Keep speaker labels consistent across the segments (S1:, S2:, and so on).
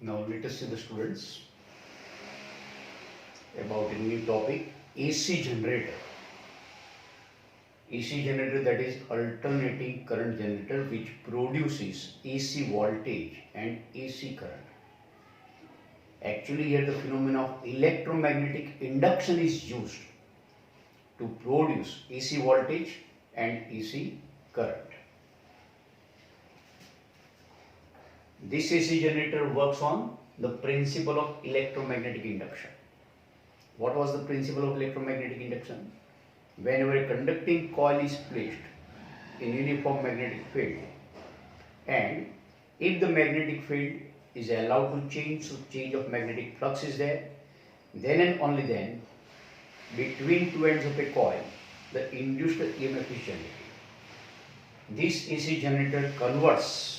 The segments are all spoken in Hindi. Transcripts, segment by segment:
S1: Now let us see the students about a new topic, AC generator. AC generator, that is alternating current generator, which produces AC voltage and AC current. Actually here the phenomenon of electromagnetic induction is used to produce AC voltage and AC current. This AC generator works on the principle of electromagnetic induction. What was the principle of electromagnetic induction? Whenever a conducting coil is placed in uniform magnetic field, and if the magnetic field is allowed to change, so change of magnetic flux is there, then and only then between two ends of a coil the induced EMF is generated. This AC generator converts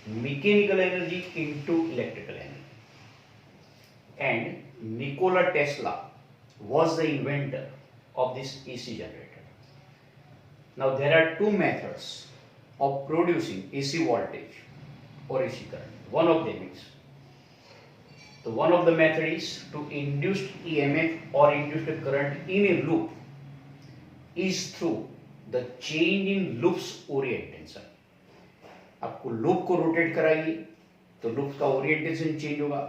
S1: mechanical energy into electrical energy, and Nikola Tesla was the inventor of this AC generator. Now there are two methods of producing AC voltage or AC current. One of them is, one of the method is to induce EMF or induce current in a loop is through the change in loop's orientation. आपको लूप को रोटेट कराइए तो लूप का ओरिएंटेशन चेंज होगा.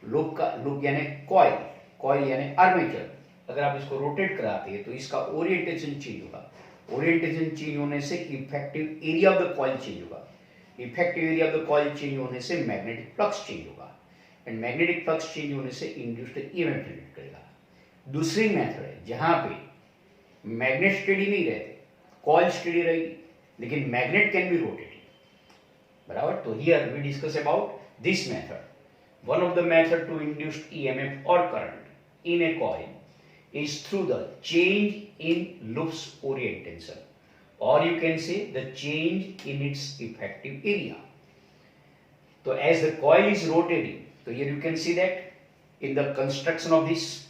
S1: लूप यानी कॉइल, कॉइल यानी आर्मेचर. अगर आप इसको रोटेट कराते हैं तो इसका ओरिएंटेशन चेंज होगा. ओरिएंटेशन चेंज होने से effective area of the coil change होगा. Effective area of the coil change होने से मैग्नेटिक फ्लक्स चेंज होगा, एंड मैग्नेटिक फ्लक्स चेंज होने से इंड्यूस्ड ईएमएफ जनरेट करेगा. दूसरी मेथड है जहां पे मैग्नेट स्टेडी नहीं रहते, कॉइल स्टेडी रहेगी लेकिन मैग्नेट कैन बी रोटेटेड. बराबर. तो here we discuss about this method. One of the method to induce EMF or current in a coil is through the change in loop's orientation, or you can say the change in its effective area. So as the coil is rotating, so here you can see that in the construction of this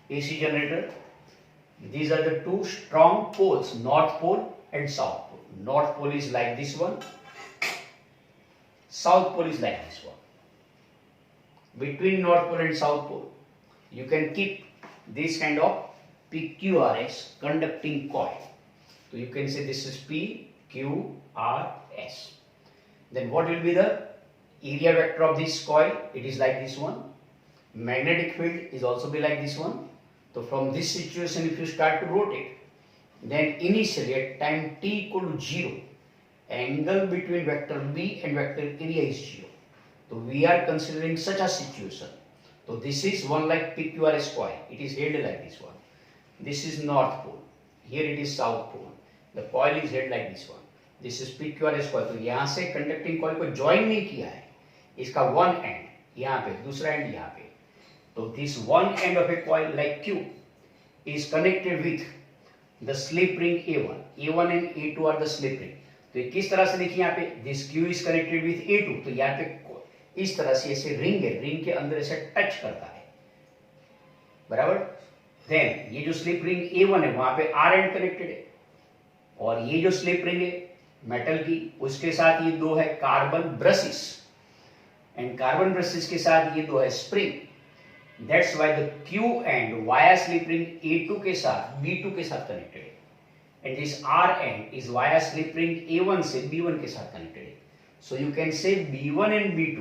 S1: AC generator, these are the two strong poles, north pole and south pole. North pole is like this one, south pole is like this one. Between north pole and south pole you can keep this kind of PQRS conducting coil. So you can say this is PQRS. Then what will be the area vector of this coil? It is like this one. Magnetic field is also be like this one. So from this situation if you start to rotate, then initially at time t equal to 0, angle between vector B and vector area is 0. So we are considering such a situation. So this is one like PQRS coil. It is held like this one. This is north pole. Here it is south pole. The coil is held like this one. This is PQRS coil. तो यहाँ से conducting coil को join नहीं किया है. इसका one end यहाँ पे, दूसरा end यहाँ पे. तो this one end of a coil like Q is connected with the slip ring A1. A1 and A2 are the slip ring. तो ये किस तरह से देखिए यहाँ पे, this Q is connected with A2. तो यहाँ पे इस तरह से ऐसे रिंग है, रिंग के अंदर ऐसे टच करता है. बराबर. देन ये जो स्लिप रिंग A1 है वहां पे आर एंड कनेक्टेड है, और ये जो स्लिप रिंग है मेटल की, उसके साथ ये दो है carbon brushes, and carbon brushes के साथ ये दो है spring. That's why the Q and via slip ring A2 के साथ B2 के साथ कनेक्टेड है, and this R and is via slip ring A1 से B1 के साथ कनेक्टेड है. So you can say B1 and B2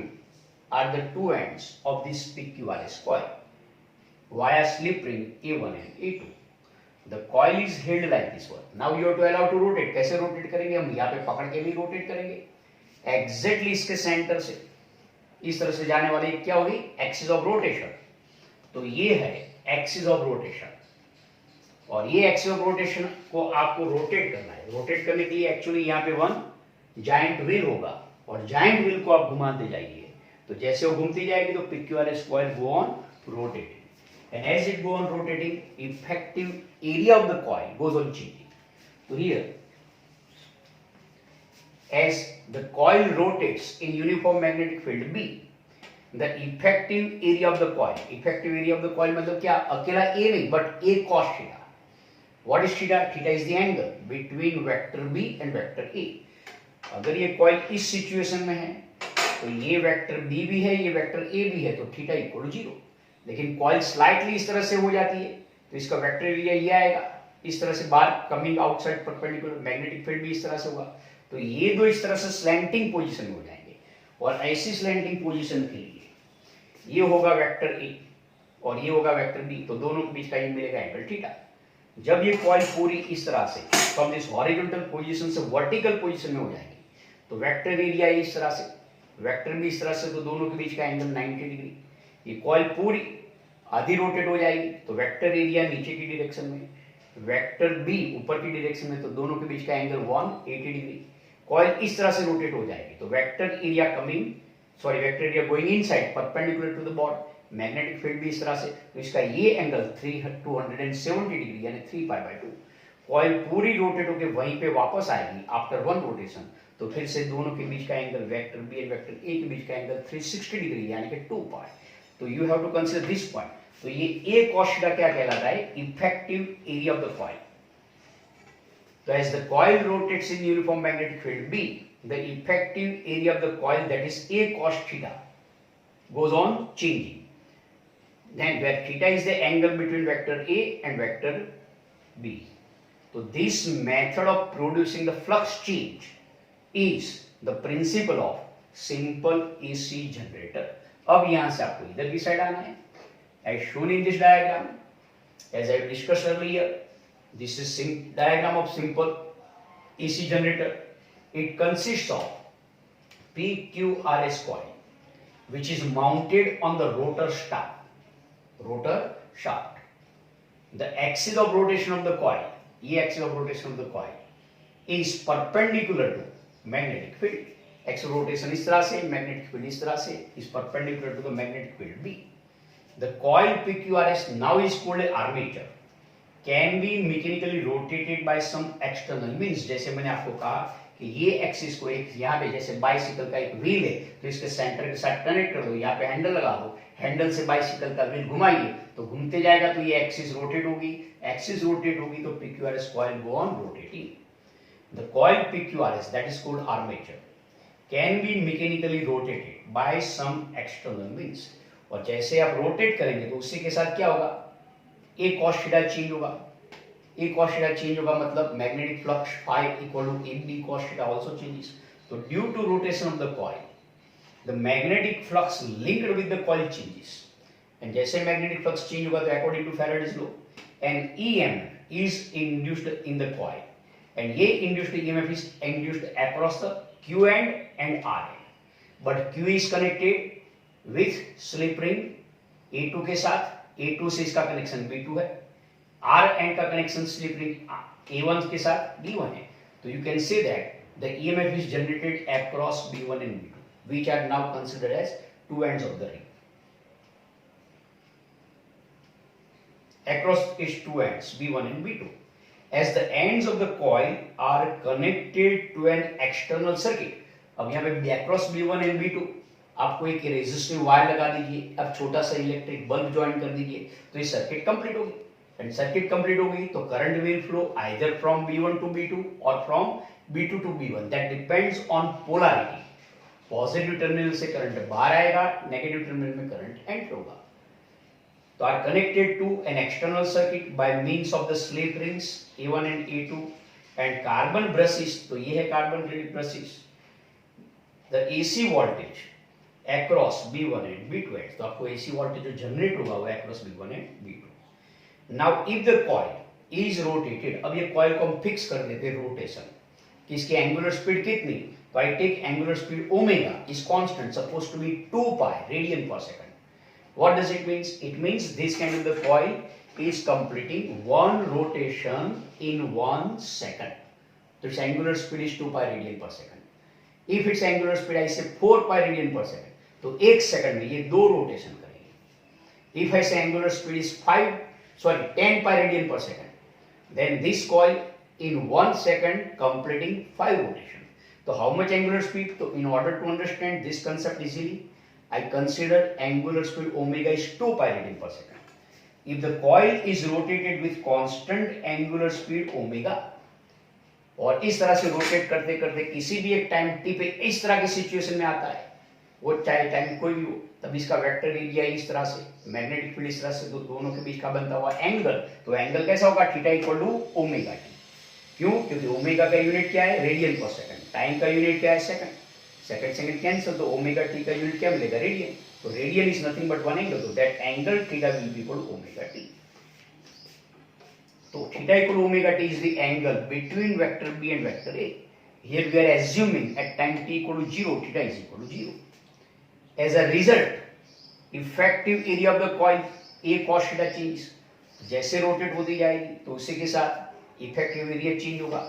S1: are the two ends of this PQRS coil via slip ring A1 and A2. The coil is held like this one. Now you are to allow to rotate. कैसे rotate करेंगे हम? यहाँ पे पकड़ के भी rotate करेंगे. Exactly इसके center से इस तरह से जाने वाली क्या होगी? Axis of rotation. तो ये है axis of rotation, और ये axis of rotation को आपको rotate करना है. rotate करने के लिए actually यहाँ पे one giant wheel होगा, और giant wheel को आप घुमाते जाइए. तो जैसे वो घूमती जाएगी तो PQRS coil go on rotating, and as it go on rotating, effective area of the coil goes on changing. So here, as the coil rotates in uniform magnetic field B, the effective area of the coil मतलब क्या? अकेला A नहीं, but A cos theta. What is theta? Theta is the angle between vector B and vector A. अगर ये coil इस situation में है तो ये वेक्टर बी भी है, ये वेक्टर ए भी है, तो थीटा इक्वल 0। लेकिन कॉइल स्लाइटली इस तरह से हो जाती है तो इसका वेक्टर एरिया ये आएगा, इस तरह से बाहर coming outside perpendicular, magnetic field भी इस तरह से होगा। तो ये दो इस तरह से स्लैंटिंग पोजीशन में हो जाएंगे, और ऐसी स्लैंटिंग पोजीशन के लिए ये होगा वेक्टर ए और ये होगा वेक्टर बी, तो दोनों के बीच का ये मिलेगा एंगल थीटा। जब ये कॉइल पूरी इस तरह से फ्रॉम दिस हॉरिजॉन्टल पोजीशन से वर्टिकल पोजीशन में हो जाएगी तो वेक्टर एरिया इस तरह से, वेक्टर भी इस तरह से, तो दोनों के बीच का एंगल 90 डिग्री। ये कॉइल पूरी आधी रोटेट हो जाएगी तो वेक्टर एरिया नीचे की डायरेक्शन में, वेक्टर बी ऊपर की डायरेक्शन में, तो दोनों के बीच का एंगल 180 डिग्री। कॉइल इस तरह से रोटेट हो जाएगी तो vector area going inside perpendicular to the board, magnetic field भी इस तरह से, तो इसका ये एंगल 270 डिग्री यानी 3π/2। कॉइल पूरी रोटेट होकर वहीं पे वापस आएगी आफ्टर वन रोटेशन, तो फिर से दोनों के बीच का angle vector B and vector A के बीच का एंगल 360 डिग्री यानी कि 2π। तो you have to consider this point. तो ये ए कॉस थीटा क्या कहलाता है? Effective area of the coil. तो as the coil rotates in uniform magnetic field B, the effective area of the coil, that is A cos theta, goes on changing. Then where theta is the angle between vector A and vector B. So this method of producing the flux change is the principle of simple AC generator. अब यहां से आपको इधर की साइड आना है, as shown in this diagram, as I discussed earlier. This is diagram of simple AC generator. It consists of PQRS coil, which is mounted on the rotor shaft. The axis of rotation of the coil, axis of rotation of the coil, is perpendicular to magnetic field. Axis of rotation इस तरह से, magnetic field इस तरह से, is perpendicular to the magnetic field B. The coil PQRS now is called armature. Can be mechanically rotated by some external means. जैसे मैंने आपको कहा कि ये एक्सिस को एक यहाँ पे जैसे बाइसिकल का एक व्हील है तो इसके सेंटर के साथ कनेक्ट कर दो, यहाँ पे हैंडल लगा दो, हैंडल से बाइसिकल का व्हील घुमाइए तो घूमते जाएगा, तो ये एक्सिस रोटेट होगी, तो PQRS coil go on rotating. The coil PQRS, that is called armature, can be mechanically rotated by some external means. और जैसे आप रोटेट करेंगे तो उसी के साथ क्या होगा? A cos theta चेंज होगा, मतलब magnetic flux phi equal to AB cos theta also changes. So due to rotation of the coil, the magnetic flux linked with the coil changes. And जैसे मैग्नेटिक फ्लक्स चेंज होगा तो according to Faraday's law, an EMF is induced in the coil, and ये induced EMF is induced across the Q end and R end. But Q is connected with slip ring A2 के साथ, A2 से इसका कनेक्शन B2 है, R एंड का कनेक्शन स्लिप रिंग A1 के साथ B1 है। तो you can say that the EMF is generated across B1 and B2, which are now considered as two ends of the ring. Across is two ends B1 and B2. As the ends of the coil are connected to an external circuit. अब यहाँ पे across B1 and B2 आपको एक रेजिस्टिव वायर लगा दीजिए, अब छोटा सा इलेक्ट्रिक बल्ब ज्वाइन कर दीजिए तो ये सर्किट कंप्लीट होगी। एंड सर्किट कंप्लीट होगी तो current will flow either from B1 to B2 और from B2 to B1, that depends on polarity. Positive terminal से करंट बाहर आएगा, नेगेटिव टर्मिनल में करंट एंटर होगा। तो are connected to an external circuit by means of the slip rings A1 and A2 and carbon brushes, तो ये है carbon brushes. The AC voltage across B1 and B2 ends, तो आपको AC वोल्टेज जो जनरेट होगा वो across B1 and B2. Now if the coil is rotated, अब ये coil को हम फिक्स कर देते हैं रोटेशन कि इसकी एंगुलर स्पीड कितनी, तो I take angular speed omega is constant, supposed to be 2π radian per second. What does it means? It means this kind of the coil is completing one rotation in 1 second. So its angular speed is 2π radian per second. If its angular speed I say 4π radian per second, तो 1 सेकंड में ये दो रोटेशन करेंगे। If I say angular speed is 10π radian per second, then this coil in 1 second completing 5 rotation. So how much angular speed? So in order to understand this concept easily, I consider angular speed omega is 2π radian per second. If the coil is rotated with constant angular speed omega, और इस तरह से रोटेट करते करते किसी भी एक टाइम टी पे इस तरह की सिचुएशन में आता है वो चाहे टाइम कोई भी हो, तब इसका वेक्टर एरिया इस तरह से, मैग्नेटिक फील्ड इस तरह से, तो दोनों के बीच का बनता हुआ एंगल, तो एंगल कैसा होगा, theta equal to omega t. क्यों? क्योंकि ओमेगा का यूनिट क्या है, रेडियन पर सेकंड, टाइम का यूनिट क्या है, सेकंड, सेकंड सेकंड कैंसिल, तो ओमेगा टी का यूनिट क्या मिलेगा, रेडियन, तो radian is nothing but one angle, तो that angle theta will be equal to omega T. So theta equal to omega t is the angle between vector B and vector A. Here we are assuming at time t equal to 0, theta is equal to 0. As a result, effective area of the coil A cos theta changes. जैसे रोटेट होती जाएगी तो उसी के साथ इफेक्टिव एरिया चेंज होगा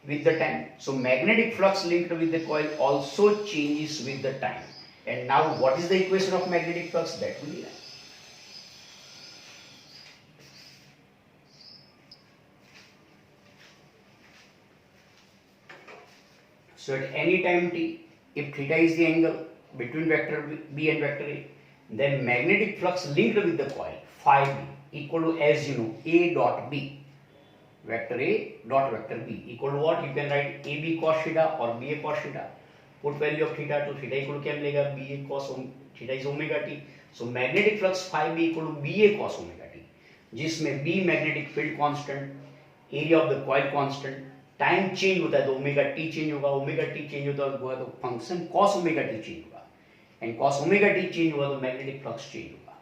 S1: with the time. So magnetic flux linked with the coil also changes with the time. And now what is the equation of magnetic flux? That will be right. So at any time t, if theta is the angle between vector B and vector A, then magnetic flux linked with the coil phi B equal to, as you know, A dot B, vector A dot vector B equal to what? You can write AB cos theta or BA cos theta. Put value of theta, to theta equal to क्या मिलेगा, BA cos theta is omega t. So magnetic flux phi B equal to BA cos omega t, जिसमें B magnetic field constant, area of the coil constant, time change होता है तो ओमेगा टी चेंज होगा, ओमेगा टी चेंज होता है तो function cos omega T change होगा, and cos omega T change होगा तो मैग्नेटिक फ्लक्स चेंज होगा,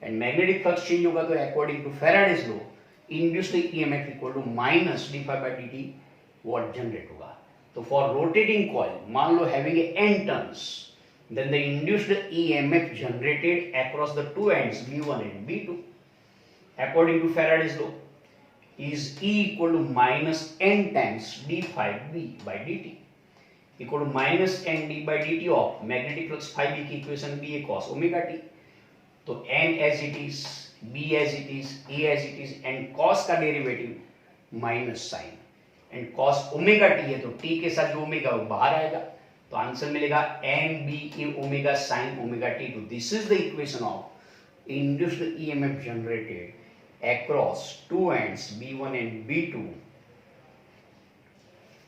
S1: एंड मैग्नेटिक फ्लक्स चेंज होगा तो according to Faraday's law induced EMF equal to minus D phi by D T what generate होगा। तो फॉर रोटेटिंग कॉइल, मान लो having N turns, then the induced EMF generated across the two ends B1 and B2 according to Faraday's law is E equal to minus n times d phi B by dt equal to minus n d by dt of magnetic flux phi B की equation B A cos omega t। तो n as it is, B as it is, A as it is, and cos का derivative minus sine, and cos omega t है तो t के साथ जो ओमेगा वो बाहर आएगा, तो आंसर मिलेगा n b a omega sine omega t। तो this is the equation of induced EMF generated across two ends B1 and B2.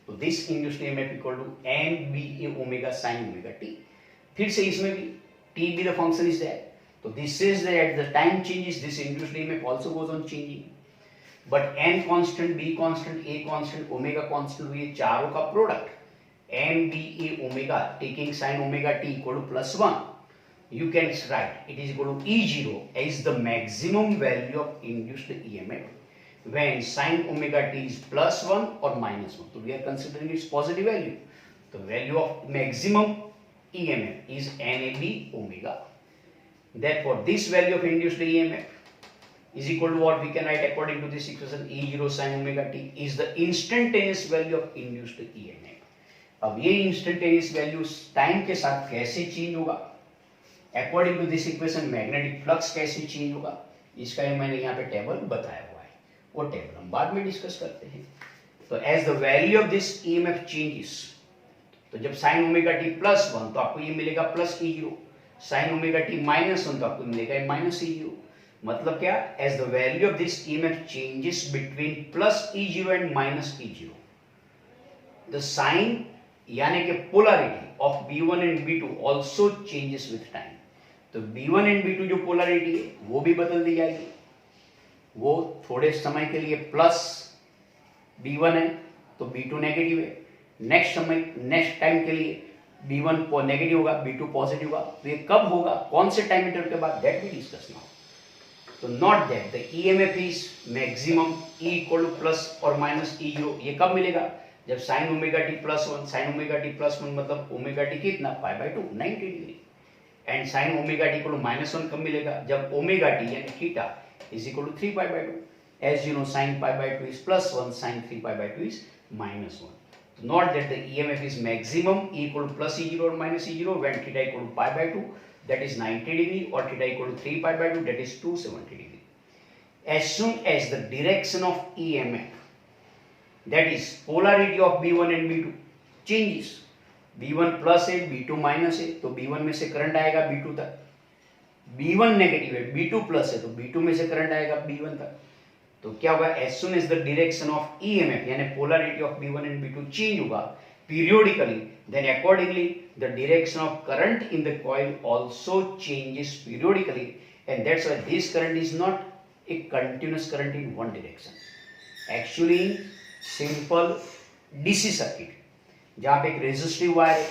S1: तो this induced EMF equal to n b a omega sin omega t। फिर से इसमें भी t be the function is there, तो this is that at the time changes this induced EMF also goes on changing, but n constant, b constant, a constant, omega constant, ये चारों का product n b a omega taking sin omega t equal to +1, you can write it is equal to E0 as the maximum value of induced EMF when sin omega t is +1 or -1. So we are considering its positive value. The value of maximum EMF is NAB omega. Therefore, this value of induced EMF is equal to what we can write according to this equation, E0 sin omega t is the instantaneous value of induced EMF. अब ये instantaneous value टाइम के साथ कैसे चेंज होगा, according to this equation magnetic flux कैसे चेंज होगा, इसका मैंने यहाँ पे टेबल बताया हुआ है, वो टेबल हम बाद में डिस्कस करते हैं। तो as the value of this EMF changes, तो जब साइन ओमेगा टी +1 तो आपको ये मिलेगा plus E0, sign omega T -1 तो आपको मिलेगा माइनस E0। मतलब क्या, as the value of this EMF changes between +E0 and -E0, the sign यानी कि polarity of B1 and B2 also changes with time. तो B1 एंड B2 जो पोलैरिटी है वो भी बदल दी जाएगी, वो थोड़े समय के लिए प्लस B1 है तो B2 नेगेटिव है, नेक्स्ट टाइम के लिए B1 नेगेटिव होगा, B2 पॉजिटिव होगा। तो ये कब होगा, कौन से टाइम इंटरवल के बाद, दैट वी डिस्कस नाउ। तो note that the EMF is maximum E equal to plus और माइनस E0, ये कब मिलेगा, जब sine omega T +1, sine omega T +1 मतलब ओमेगा टी कितना, π/2 90 degree, and sine omega T equal to -1 कब मिलेगा, जब ओमेगा टी यानी theta is equal to 3π/2। As you know sine π/2 is +1, sine 3π/2 is -1। तो note that the EMF is maximum E equal to +E0 और -E0 when theta equal to π/2 that is 90 degree और theta equal to 3π/2 that is 270 degree. As soon as the direction of EMF, that is polarity of B1 and B2 changes, B1 plus है B2 माइनस है तो B1 में से करंट आएगा B2 तक, B1 नेगेटिव है B2 प्लस है तो B2 में से करंट आएगा B1 तक। तो क्या होगा, as soon as the direction of EMF यानी polarity of B1 and B2 change होगा, periodically, then accordingly the direction of current in the coil also changes periodically, and that's why this current is not a continuous current in one direction. Actually in simple DC circuit जहाँ पे एक रेजिस्टिव वायर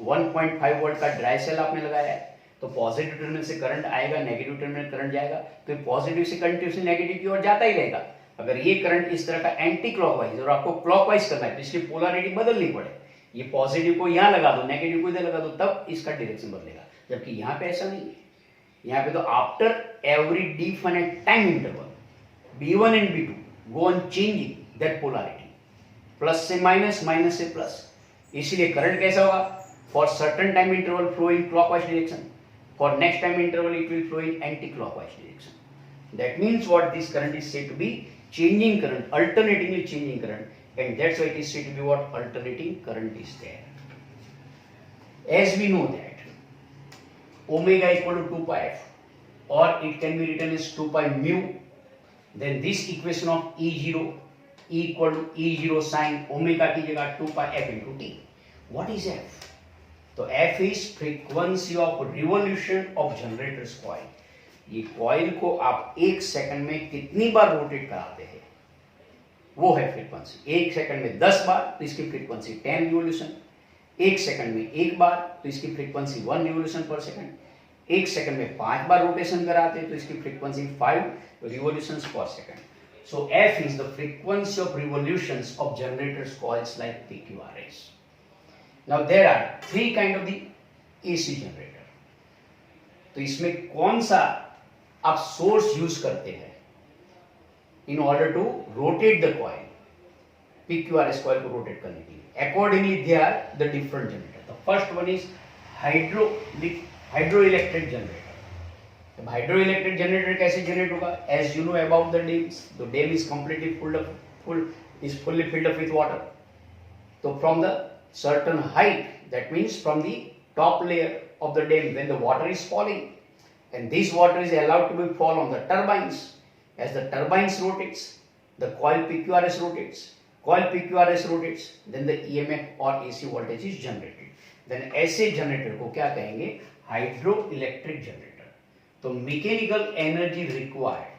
S1: 1.5 वोल्ट का ड्राई सेल आपने लगाया है, तो पॉजिटिव टर्मिनल से करंट आएगा, नेगेटिव टर्मिनल करंट जाएगा, तो पॉजिटिव से कंटिन्यूसली नेगेटिव की ओर जाता ही रहेगा. अगर ये करंट इस तरह का एंटी क्लॉकवाइज और आपको क्लॉकवाइज करना है तो इसकी पोलैरिटी बदलनी पड़े, ये पॉजिटिव को यहाँ लगा दो, नेगेटिव को इधर लगा दो, तब इसका डायरेक्शन बदलेगा. जबकि यहाँ पे ऐसा नहीं है. यहाँ पे तो after every definite time interval B1 and B2 go on changing that polarity, plus से माइनस, माइनस से प्लस. इसीलिए करंट कैसा होगा, for certain time interval flow in clockwise direction, for next time interval it will flow in anti clockwise direction. That means what this current is said to be changing current, alternatingly changing current, and that's why it is said to be what alternating current is there. As we know that omega equal to 2 pi f, or it can be written as 2 pi mu, then this equation of E0 equal to E0 sin omega की जगह 2 pi f into t. What is f? तो f is frequency of revolution of generator's coil. ये कॉइल को आप एक सेकंड में कितनी बार रोटेट कराते हैं वो है फ्रीक्वेंसी. एक सेकंड में 10 बार तो इसकी फ्रीक्वेंसी 10 रिवोल्यूशन, एक सेकंड में एक बार तो इसकी फ्रीक्वेंसी 1 रिवोल्यूशन पर सेकंड, एक सेकंड में 5 बार रोटेशन कराते हैं तो इसकी फ्रीक्वेंसी 5 रिवोल्यूशंस पर second. So f is the frequency of revolutions of generators coils like PQRS. Now there are 3 kind of the AC generator. तो इसमें कौन सा आप सोर्स यूज करते हैं in order to rotate the coil, PQRS coil को रोटेट करने के लिए. Accordingly they are the different generator. The first one is hydro electric generator. अब हाइड्रो इलेक्ट्रिक जनरेटर कैसे जनरेट होगा, as you know about the dams, the dam is completely fully filled up with water. तो from the certain height, that means from the top layer of the dam, when the water is falling, and this water is allowed to be fall on the turbines. As the turbines rotates, the coil PQRS rotates. Coil PQRS rotates, then the EMF or AC voltage is generated. Then ऐसे जनरेटर को क्या कहेंगे, हाइड्रो इलेक्ट्रिक जनरेटर. तो mechanical energy required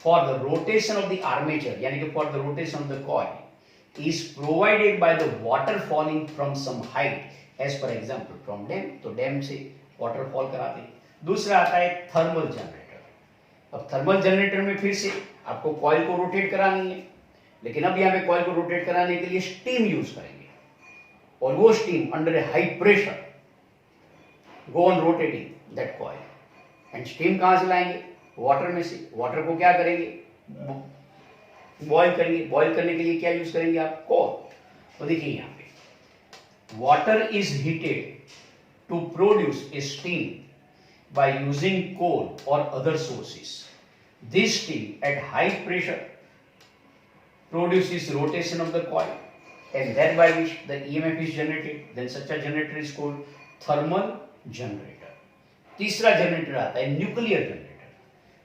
S1: for the rotation of the armature, यानी कि for the rotation of the coil is provided by the water falling from some height, as for example from dam. तो डैम से वाटरफॉल कराते हैं. दूसरा आता है थर्मल जनरेटर. अब थर्मल जनरेटर में फिर से आपको कॉइल को रोटेट करानी है, लेकिन अब यहाँ पे कॉइल को रोटेट कराने के लिए स्टीम यूज करेंगे, और वो steam under A high pressure go on rotating that coil. And steam कहां से लाएंगे, वाटर में से. वाटर को क्या करेंगे, बॉयल करेंगे. बॉयल करने के लिए क्या यूज करेंगे आप, कोल. तो देखिए यहाँ पे water is heated to produce a steam by using coal or other sources. This steam at high pressure produces rotation of the coil, and thereby which the EMF is generated. Then such a generator is called thermal generator. तीसरा जनरेटर आता है न्यूक्लियर जनरेटर.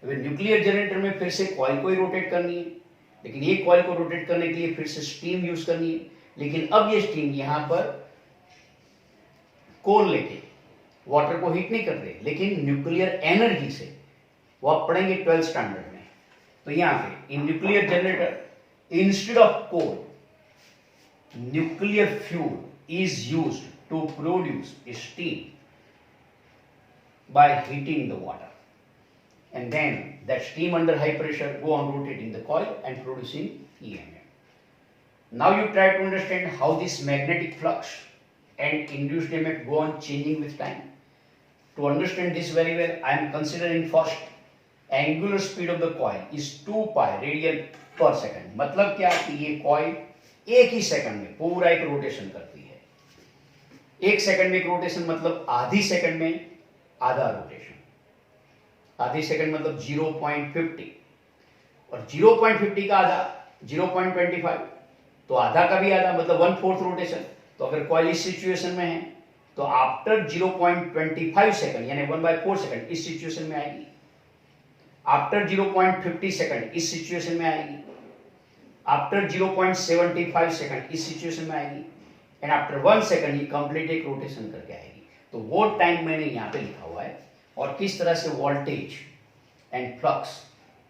S1: अब न्यूक्लियर जनरेटर में फिर से कॉइल को ही रोटेट करनी है, लेकिन ये कॉइल को रोटेट करने के लिए फिर से स्टीम यूज करनी है. लेकिन अब ये स्टीम यहाँ पर कोल लेके वाटर को हीट नहीं कर रहे, लेकिन न्यूक्लियर एनर्जी से. वो आप पढ़ेंगे 12th स्टैंडर्ड में. तो यहां पे in nuclear generator instead of coal, nuclear fuel is used to produce steam by heating the water, and then that steam under high pressure go on rotating the coil and producing EMF. Now you try to understand how this magnetic flux and induced EMF go on changing with time. To understand this very well, I am considering first angular speed of the coil is 2 pi radian per second. मतलब क्या कि ये कॉइल एक ही सेकंड में पूरा एक रोटेशन करती है. एक सेकंड में एक रोटेशन मतलब आधी सेकंड में आधा रोटेशन. आधी सेकंड मतलब 0.50, और 0.50 का आधा 0.25, तो आधा का भी आधा मतलब 1/4 रोटेशन. तो अगर कॉइल इस सिचुएशन में है तो आफ्टर 0.25 सेकंड यानी 1/4 सेकंड इस सिचुएशन में आएगी. आफ्टर 0.50 सेकंड इस सिचुएशन में आएगी. आफ्टर 0.75 सेकंड इस सिचुएशन में आएगी. एंड आफ्टर 1 सेकंड ये कंप्लीट एक रोटेशन करके आएगी। तो वो टाइम मैंने यहाँ पे लिखा हुआ है, और किस तरह से voltage and flux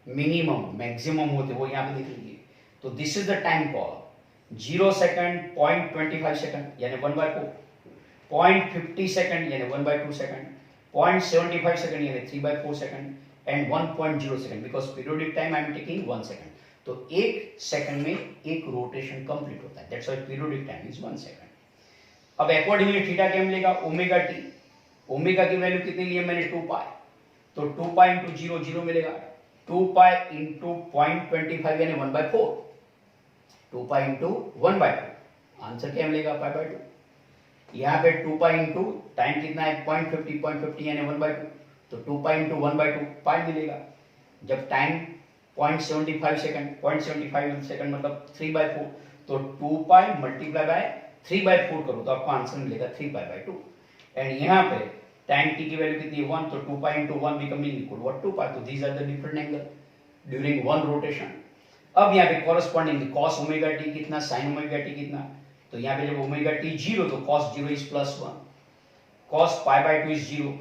S1: minimum maximum होते वो यहाँ पे देख लीजिए। तो this is the time call 0 second 0.25 second यानी 1/4, 0.50 सेकंड यानी 1/2 सेकंड, 0.75 सेकंड यानी 3/4 second, and 1.0 second because periodic time I am taking 1 second. तो 1 सेकंड में एक रोटेशन कंप्लीट होता है, that's why periodic time is 1 second. अब अकॉर्डिंगली थीटा क्या मिलेगा, ओमेगा टी। ओमेगा की वैल्यू कितनी ली है मैंने, 2 पाई, तो 2 पाई इंटू 0 मिलेगा, 2 पाई इंटू 0.25 यानी 1/4, 2 पाई इंटू 1/2, आंसर क्या मिलेगा, पाई/2। यहाँ पे 2 पाई इंटू टाइम कितना है 0.50 यानी 1/2, तो 2 पाई इंटू 1/2 पाई मिलेगा। जब टाइम 0.75 सेकंड, 0.75 सेकंड मतलब 3/4, तो 2 पाई मल्टीप्लाई बाय 3/4 करो तो आपको आंसर मिलेगा 3 पाई/2। एंड यहाँ पे टाइम टी की वैल्यू कितनी है 1, तो 2 pi into 1 becoming equal what 2 pi. तो these are the different angle during one rotation. अब यहाँ पे कॉरस्पॉन्डिंग कॉस ओमेगा टी कितना, साइन ओमेगा टी कितना, तो यहाँ पे जब ओमेगा टी 0 तो cos 0 is +1, cos pi is 0,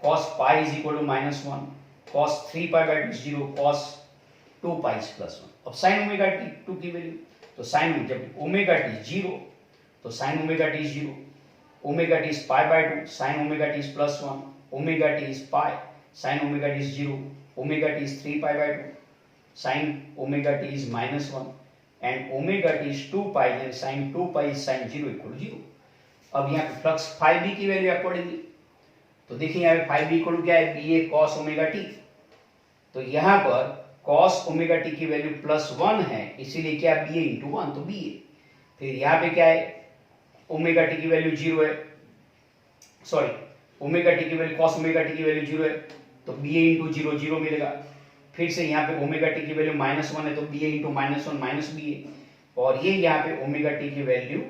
S1: cos pi is equal to -1, cos 3 pi is 0, cos 2 pi is +1। अब साइन ओमेगा टी 2 की वैल्यू, तो साइन जब ओमेगा टी 0 तो sine omega t 0, omega t is pi, sine omega t is +1, omega t is pi, sine omega t is 0, omega t is 3 pi, sine omega t is -1, and omega t is 2 pi and sine 2 pi sine 0 equal 0। अब यहाँ पे फ्लक्स फाई बी की वैल्यू अकॉर्डिंगली, तो देखिए यहाँ पे फाई बी इक्वल क्या है, बी ए कॉस ओमेगा टी। तो यहाँ पर कॉस ओमेगा टी की वैल्यू +1 है, इसीलिए क्या बी ए इंटू 1, तो बी ए। फिर यहाँ पे क्या है, ओमेगा टी की वैल्यू 0 है, सॉरी ओमेगा टी की वैल्यू कॉस ओमेगा टी की वैल्यू 0 है, तो बी ए इंटू 0 0 मिलेगा। फिर से यहाँ पे ओमेगा टी की वैल्यू -1 है, तो बी ए इंटू -1 बी ए, और ये यहाँ पे ओमेगा टी की वैल्यू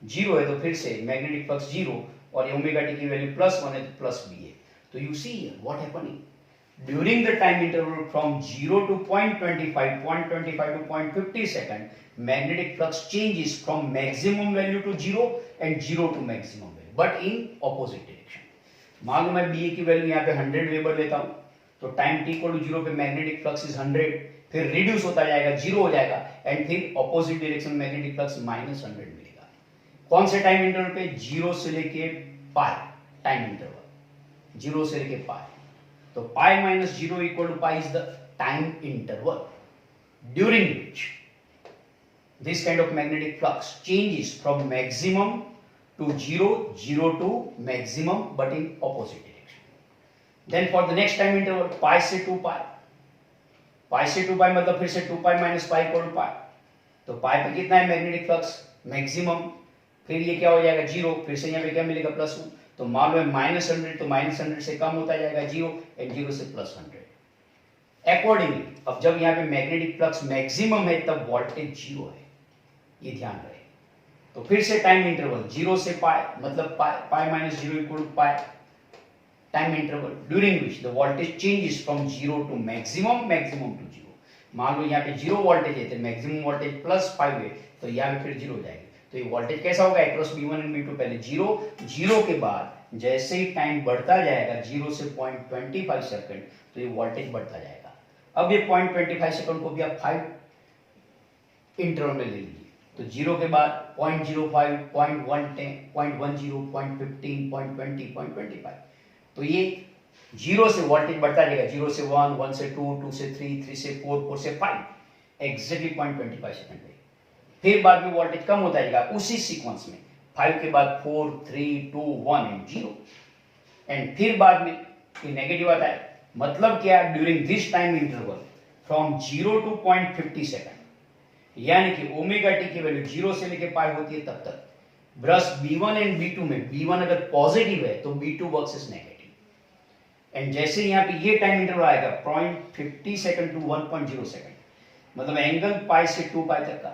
S1: 0 है, तो फिर से मैग्नेटिक फ्लक्स 0, और ओमेगा टी की वैल्यू +1 है तो प्लस बी ए। तो you see what happening during the time interval from 0 to 0.25 to 0.50 second, magnetic flux changes from maximum value to 0 and 0 to maximum value, but in opposite direction. मान लो मैं बी ए की वैल्यू यहाँ पे 100 वेबर लेता हूँ, तो टाइम t इक्वल टू 0 पे मैग्नेटिक फ्लक्स इज 100, फिर रिड्यूस होता जाएगा 0 हो जाएगा, एंड फिर ऑपोजिट डायरेक्शन मैग्नेटिक फ्लक्स -100 मिलेगा। कौन से टाइम इंटरवल पे, 0 से लेके पाई टाइम इंटरवल, 0 से लेके पाई। तो pi -0 equal to pi is the time interval during which this kind of magnetic flux changes from maximum to 0, 0 to maximum, but in opposite direction. Then for the next time interval, pi से 2 pi, pi से 2 pi मतलब फिर से 2 pi minus pi equal to pi, तो pi पे कितना है मैग्नेटिक फ्लक्स मैक्सिमम, फिर ये क्या हो जाएगा 0, फिर से यहाँ पे क्या मिलेगा +1, तो मान लो -100, तो -100 से कम होता जाएगा 0, एंड 0 से +100। अकॉर्डिंगली अब जब यहाँ पे मैग्नेटिक फ्लक्स मैक्सिमम है तब वोल्टेज 0 है, ये ध्यान रहे। तो फिर से टाइम इंटरवल 0 से पाई मतलब pi -0 equal to pi time interval during which the voltage changes from 0 to maximum, maximum to 0। मान लो यहाँ पे 0 वोल्टेज है तो मैक्सिमम वोल्टेज +5 है, तो यहाँ पे फिर 0 हो जाएगी। तो ये वोल्टेज कैसा होगा, अक्रॉस B1 एंड B2 पहले 0 के बाद जैसे ही टाइम बढ़ता जाएगा 0 से 0.25 सेकंड, तो ये वोल्टेज बढ़ता जाएगा। अब ये 0.25 सेकंड को भी आप 5 इंटरवल में ले लीजिए, तो 0 के बाद 0.05, 0.110, 0.10, 0.15, 0.20, 0.25, तो ये 0 से वोल्टेज बढ़ता जाएगा, 0 से 1, 1 से 2, 2 से 3, 3 से 4, 4 से 5, एग्जैक्टली 0.25 सेकंड पे। फिर बाद में वोल्टेज कम होता जाएगा उसी सीक्वेंस में, 5 के बाद 4, 3, 2, 1 एंड 0, एंड फिर बाद में ये नेगेटिव आता है। मतलब क्या, during this time interval from 0 to 0.50 second, यानी कि ओमेगा टी की वैल्यू 0 से लेके पाई होती है तब तक, ब्रश B1 एंड B2 में B1 अगर पॉजिटिव है तो B2 works is negative, and जैसे यहाँ पे ये टाइम इंटरवल आएगा 0.50 सेकंड टू 1.0 सेकंड, मतलब एंगल पाई से 2 पाई तक का,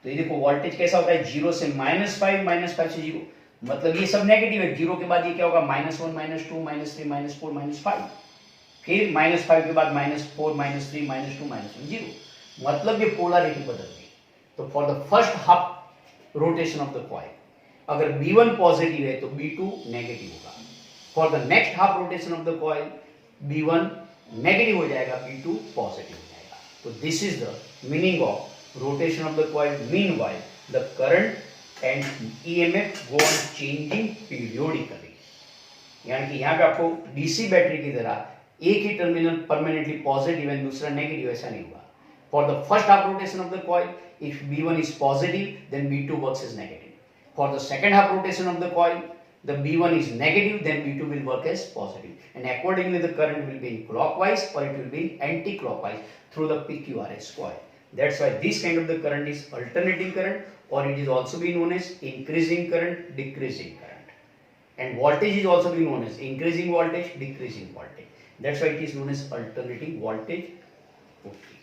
S1: तो ये देखो वोल्टेज कैसा होता है, 0 से -5 से 0, मतलब ये सब नेगेटिव है। 0 के बाद ये क्या होगा, -1, -2, -3, -4, -5, फिर -5 के बाद -4, -3, -2, -1, 0, मतलब ये पोलरिटी बदल गई। तो for the first half rotation of the coil, अगर B1 पॉजिटिव है तो B2 नेगेटिव होगा. For the next half rotation of the coil B1 negative हो जाएगा, B2 पॉजिटिव हो जाएगा. तो this is the meaning of rotation of the coil. Meanwhile the current and EMF go on changing periodically. यानी कि यहाँ पे आपको डीसी बैटरी की तरह एक ही टर्मिनल परमानेंटली पॉजिटिव है, दूसरा नेगेटिव, ऐसा नहीं हुआ. For the first half rotation of the coil, if B1 is positive, then B2 works as negative. For the second half rotation of the coil, the B1 is negative, then B2 will work as positive. And accordingly, the current will be in clockwise or it will be in anti-clockwise through the PQRS coil. That's why this kind of the current is alternating current, or it is also being known as increasing current, decreasing current. And voltage is also being known as increasing voltage, decreasing voltage. That's why it is known as alternating voltage. Okay.